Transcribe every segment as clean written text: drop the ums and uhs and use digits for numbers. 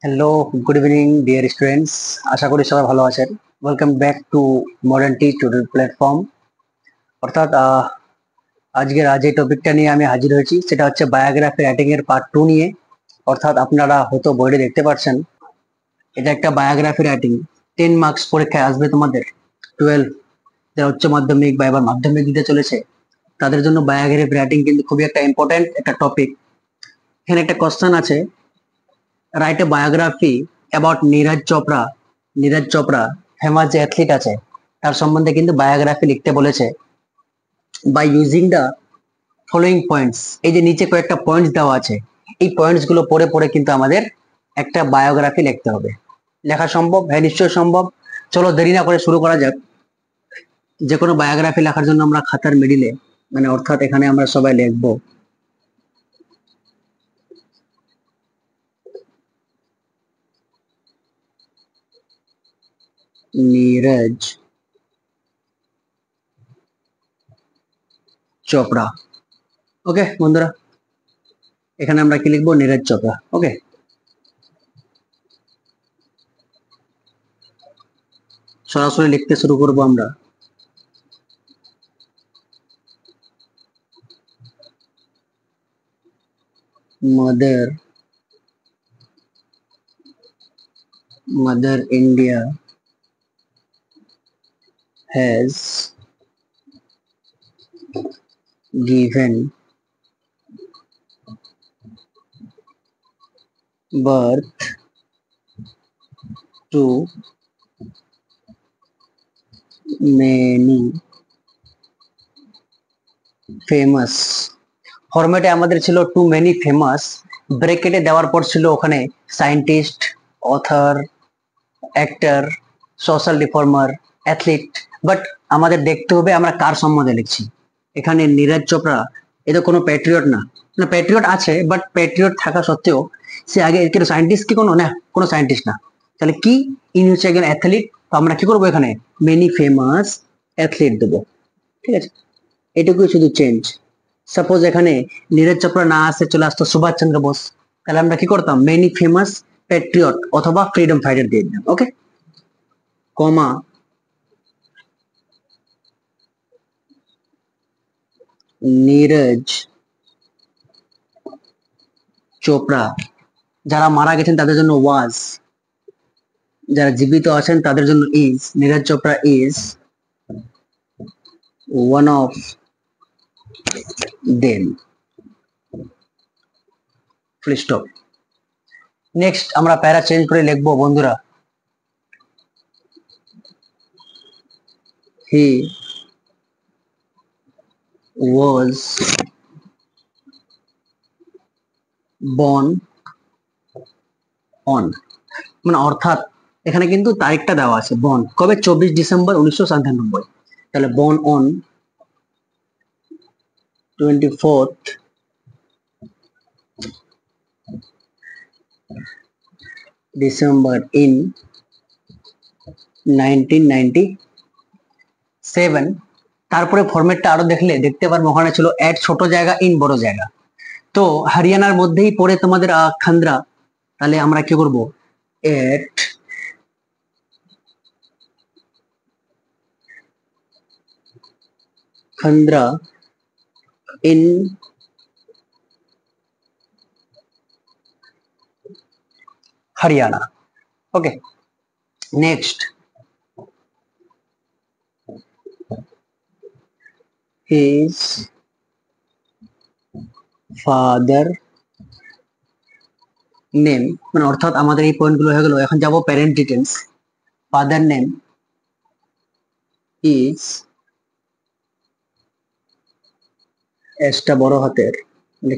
Hello, good evening dear students. আশা করি সবাই ভালো আছেন। Welcome back to modern T tutorial platform. অর্থাৎ আজকের যে টপিকটা নিয়ে আমি হাজির হয়েছি সেটা হচ্ছে বায়োগ্রাফি রাইটিং এর পার্ট 2 নিয়ে। অর্থাৎ আপনারা হয়তো বইটা দেখতে পাচ্ছেন, এটা একটা বায়োগ্রাফি রাইটিং। 10 মার্কস পরীক্ষায় আসবে তোমাদের। 12 যারা উচ্চ মাধ্যমিক বা এবার মাধ্যমিক দিতে চলেছে তাদের জন্য বায়োগ্রাফি রাইটিং কিন্তু খুবই একটা ইম্পর্টেন্ট একটা টপিক। এখানে একটা কোশ্চেন আছে, write a biography about Neeraj Chopra. Neeraj Chopra famous যে অ্যাথলিট আছে তার সম্বন্ধে কিন্তু বায়োগ্রাফি লিখতে বলেছে। By using the following points, এই যে নিচে কয়েকটা পয়েন্টস দেওয়া আছে, এই পয়েন্টস গুলো পড়ে পড়ে কিন্তু আমাদের একটা বায়োগ্রাফি লিখতে হবে। লেখা সম্ভব? হ্যাঁ, নিশ্চয়ই সম্ভব। চলো দেরি না করে শুরু করা যাক। যে কোনো বায়োগ্রাফি লেখার জন্য আমরা খাতার মিডিলে, মানে অর্থাৎ এখানে আমরা সবাই লিখবো নীরজ চোপড়া। ওকে বন্ধুরা, এখানে আমরা কি লিখবো? নীরজ চোপড়া। ওকে, সরাসরি লিখতে শুরু করবো আমরা। mother mother India has given birth to many famous। ফরম্যাটে আমাদের ছিল টু মেনি ফেমাস, ব্রেকেটে দেওয়ার পর ছিল ওখানে scientist, author, actor, social reformer, athlete. But আমাদের দেখতে হবে আমরা কার সম্বন্ধে লিখছি। এখানে নীরজ চোপড়া এ তো কোনো প্যাট্রিয়ট না। না, প্যাট্রিয়ট আছে, বাট প্যাট্রিয়ট থাকা সত্ত্বেও সে আগে এর সায়েন্টিস্ট কি কোনো না, কোনো সায়েন্টিস্ট না। তাহলে কি, ইনি হচ্ছে একজন অ্যাথলিট। তো আমরা কি করবো এখানে? মেনি ফেমাস অ্যাথলিট দেবো। ঠিক আছে, এটুকুই শুধু চেঞ্জ। সাপোজ এখানে নীরজ চোপড়া না আসে, চলে আসতো সুভাষ চন্দ্র বোস, তাহলে আমরা কি করতাম? মেনি ফেমাস প্যাট্রিয়ট অথবা ফ্রিডম ফাইটার দিয়ে দিতাম। ওকে, কমা নীরজ চোপড়া। যারা মারা গেছেন তাদের জন্য ওয়াজ, যারা জীবিত আছেন তাদের জন্য is. Neeraj Chopra is one of them. Full stop. Next আমরা প্যারা চেঞ্জ করে লিখবো বন্ধুরা, হি ওয়াজ বর্ন অন। মানে অর্থাৎ এখানে কিন্তু তারিখটা দেওয়া আছে, বর্ন কবে? 24 ডিসেম্বর 1997। তাহলে born on 24th December in 1997। তারপরে ফরম্যাটটা আরো দেখলে দেখতে পারবো, ওখানে ছিল এট ছোট জায়গা ইন বড় জায়গা। তো হরিয়ানার মধ্যেই পড়ে তোমাদের খান্দ্রা। তাহলে আমরা কি করব? At Khandra in Haryana. Okay, next his father name. মানে অর্থাৎ আমাদের এই পয়েন্ট গুলো হয়ে গেল। এখন যাব parent details. Father name is, এসটা বড় হাতের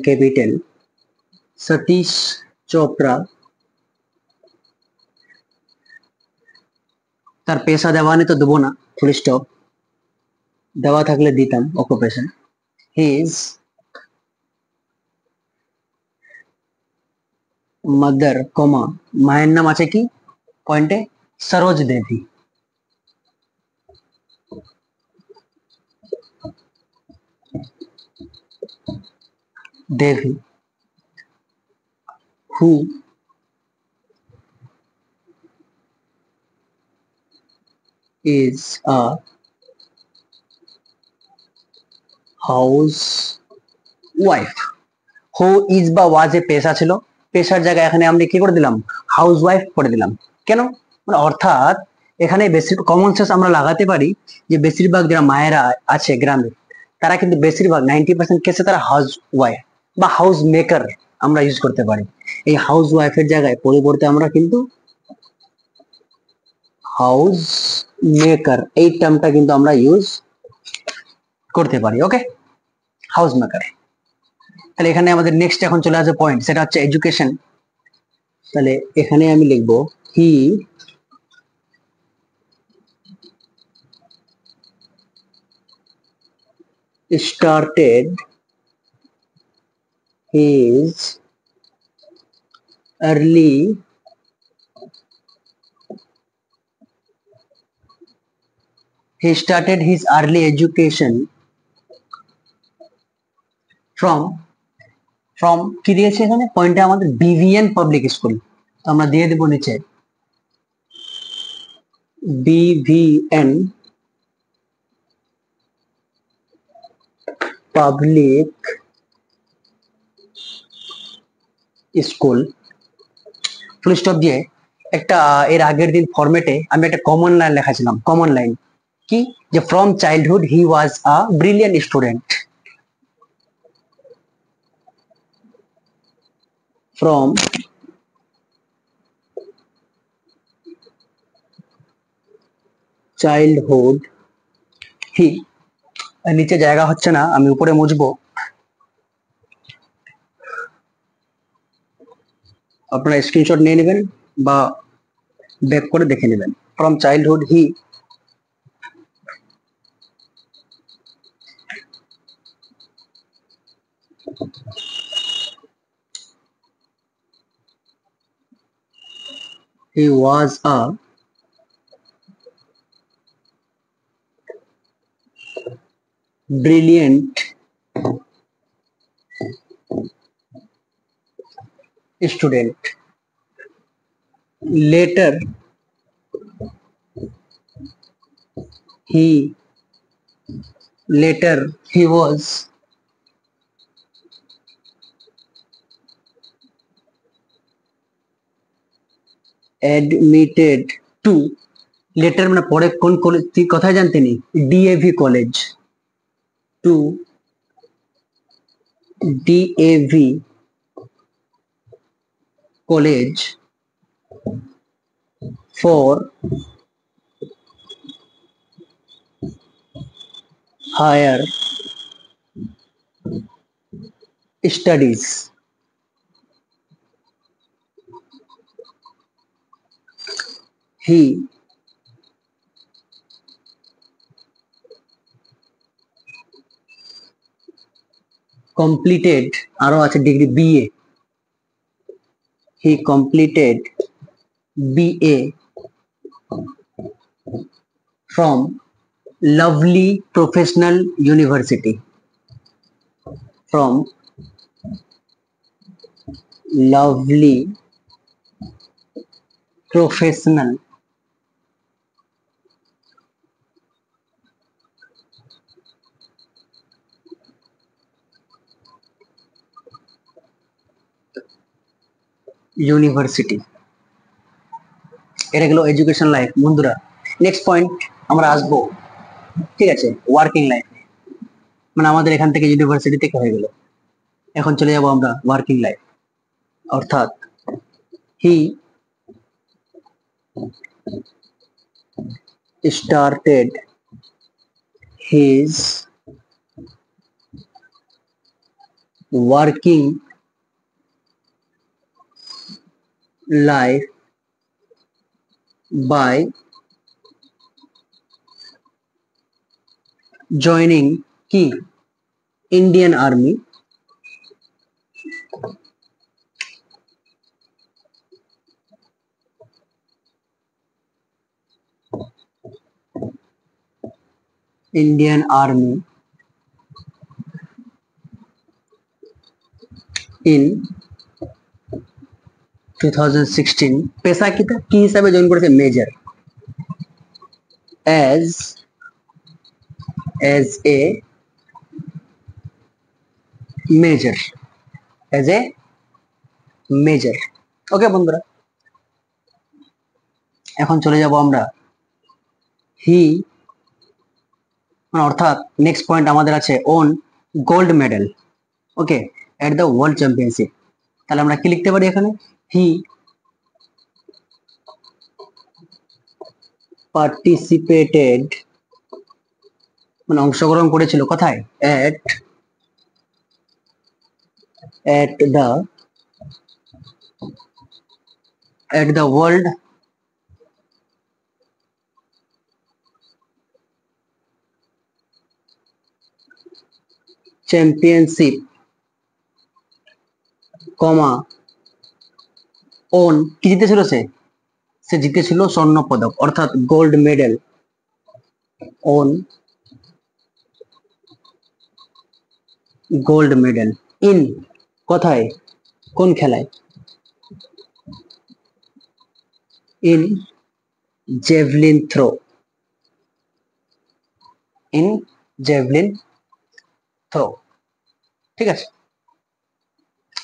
ক্যাপিটাল, সতীশ চোপড়া। তার পেশা দেওয়া নেই তো দেবো না, ফুল স্টপ। দেওয়া থাকলে দিতাম অকুপেশন। হিজ মাদার কমা, মায়ের নাম আছে কি পয়েন্টে? সরোজ দেবী। দেবী হু is a housewife. Who is বা ওয়াজ এ পেশা ছিল, পেশার জায়গায় এখানে আমরা কি করে দিলাম, হাউস ওয়াইফ করে দিলাম। কেন, মানে অর্থাৎ এখানে বেশি কমন সেন্স আমরা লাগাতে পারি যে বেশিরভাগ যারা মায়েরা আছে গ্রামে, তারা কিন্তু বেশিরভাগ 90% কেসে তারা হাউস ওয়াইফ বা হাউস মেকার আমরা ইউজ করতে পারি। এই হাউস ওয়াইফের জায়গায় পরিবর্তে আমরা কিন্তু হাউস মেকার এই টার্মটা কিন্তু আমরা ইউজ করতে পারি। ওকে, হাউস মেকার। তাহলে এখানে আমাদের নেক্সট এখন চলে আসে পয়েন্ট, সেটা হচ্ছে এডুকেশন। তাহলে এখানে আমি লিখবো হি started his early education from কি দিয়েছে এখানে পয়েন্টে আমাদের বিভিএন পাবলিক স্কুল, তো আমরা দিয়ে দেবো নিচে বিভিএন পাবলিক স্কুল ফুল স্টপ দিয়ে একটা এর আগের দিন ফরম্যাটে আমি একটা কমন লাইন লেখাছিলাম, কমন লাইন কি, যে from childhood he was a brilliant student, from childhood হি, নিচে জায়গা হচ্ছে না, আমি উপরে মুছবো, আপনারা স্ক্রিনশট নিয়ে নেবেন বা ব্যাক করে দেখে নেবেন। From childhood he was a brilliant student. Later he was admitted to, later মানে পরে কোন কলেজ কথায় জানতে নি, DAV college, to DAV college for higher studies. He completed, আরো আছে degree BA, he completed BA from Lovely Professional University, from Lovely Professional university. এটা গেল এডুকেশন লাইফ বন্ধুরা। নেক্সট পয়েন্ট আমরা আসবো, ঠিক আছে, ওয়ার্কিং লাইফ, মানে আমাদের এখান থেকে ইউনিভার্সিটি থেকে হয়ে গেল, এখন চলে যাব আমরা ওয়ার্কিং লাইফ, অর্থাৎ he started his working life by joining কি Indian army, Indian army in 2016। পেশা কি হিসাবে জয়েন করেছে, major, as a major, as a major. Okay বন্ধুরা, এখন চলে যাব আমরা হি, অর্থাৎ নেক্সট পয়েন্ট আমাদের আছে on gold medal, okay, at the world championship. তাহলে আমরা কি লিখতে পারি এখানে? হি পার্টিসিপেটেড, মানে অংশগ্রহণ করেছিল কোথায়? at the world championship, comma on, কি জিতেছিল সে? সে জিতেছিল স্বর্ণ পদক, অর্থাৎ gold medal on gold medal in, কোথায়? কোন খেলায়? In javelin throw, in javelin throw. ঠিক আছে,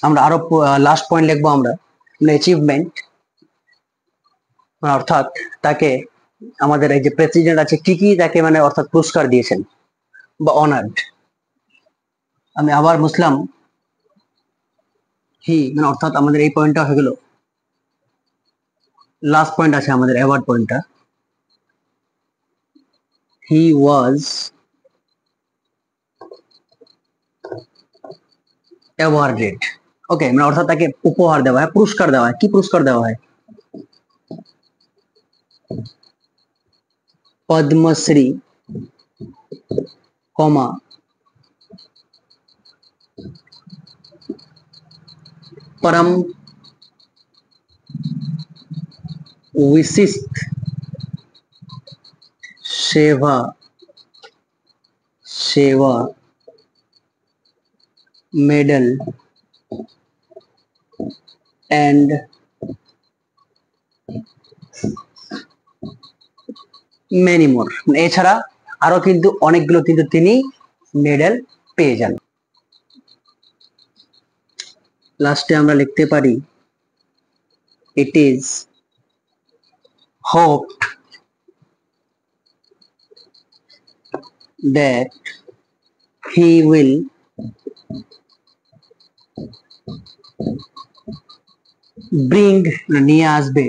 আমরা আরো লাস্ট পয়েন্ট লিখবো আমরা অ্যাচিভমেন্ট, অর্থাৎ তাকে আমাদের এই যে প্রেসিডেন্ট আছে কি কি তাকে মানে অর্থাৎ পুরস্কার দিয়েছেন বা অনার্ড। আমি আবার বুঝলাম হি, মানে অর্থাৎ আমাদের এই পয়েন্টটা হয়ে গেল, লাস্ট পয়েন্ট আছে আমাদের অ্যাওয়ার্ড পয়েন্টটা। হি ওয়াজ অ্যাওয়ার্ডেড, ওকে, মানে অর্থাৎ তাকে উপহার দেওয়া হয়, পুরস্কার দেওয়া হয়। কি পুরস্কার দেওয়া হয়? পদ্মশ্রী, কমা परम विशिष्ट सेवा सेवा मेडल एंड মেনি মোর। এছাড়া আরো কিন্তু অনেকগুলো কিন্তু তিনি মেডেল পেয়ে যান। লাস্টে আমরা লিখতে পারি it is hopped that he will bring, নিয়ে আসবে,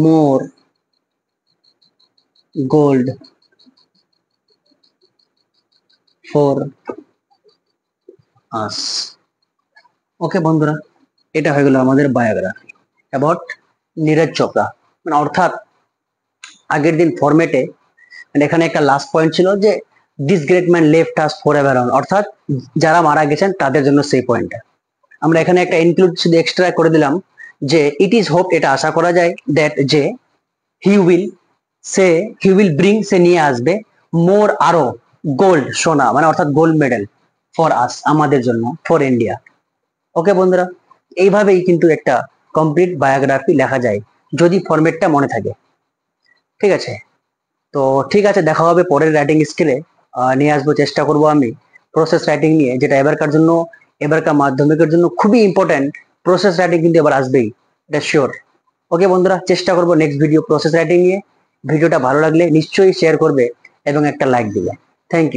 more gold for us। ওকে বন্ধুরা, এটা হয়ে গেল আমাদের বায়োগ্রাফি অ্যাবাউট নীরজ চোপড়া। মানে অর্থাৎ আগের দিন ফরম্যাটে এখানে একটা লাস্ট পয়েন্ট ছিল যে this great man left us forever on, অর্থাৎ যারা মারা গেছেন তাদের জন্য সেই পয়েন্টটা। আমরা এখানে একটা ইনক্লুড শুধু এক্সট্রা করে দিলাম যে ইট ইজ হোপ, এটা আশা করা যায়, দ্যাট যে হি উইল ব্রিং, সে নিয়ে আসবে, মোর আরো, গোল্ড সোনা, মানে অর্থাৎ গোল্ড মেডেল, ফর আস, আমাদের জন্য, ফর ইন্ডিয়া। ওকে বন্ধুরা, এইভাবেই কিন্তু একটা কমপ্লিট বায়োগ্রাফি লেখা যায় যদি ফরম্যাটটা মনে থাকে। ঠিক আছে, তো ঠিক আছে, দেখা হবে পরের রাইটিং স্কিলে। নিয়ে আসবো, চেষ্টা করব আমি প্রসেস রাইটিং নিয়ে, যেটা এবারকার মাধ্যমিকের জন্য খুবই ইম্পর্টেন্ট। প্রসেস রাইটিং কিন্তু এবার আসবেই, এটা শিওর। ওকে বন্ধুরা, চেষ্টা করবো নেক্সট ভিডিও প্রসেস রাইটিং নিয়ে। ভিডিওটা ভালো লাগলে নিশ্চয়ই শেয়ার করবে এবং একটা লাইক দিবে। Thank you.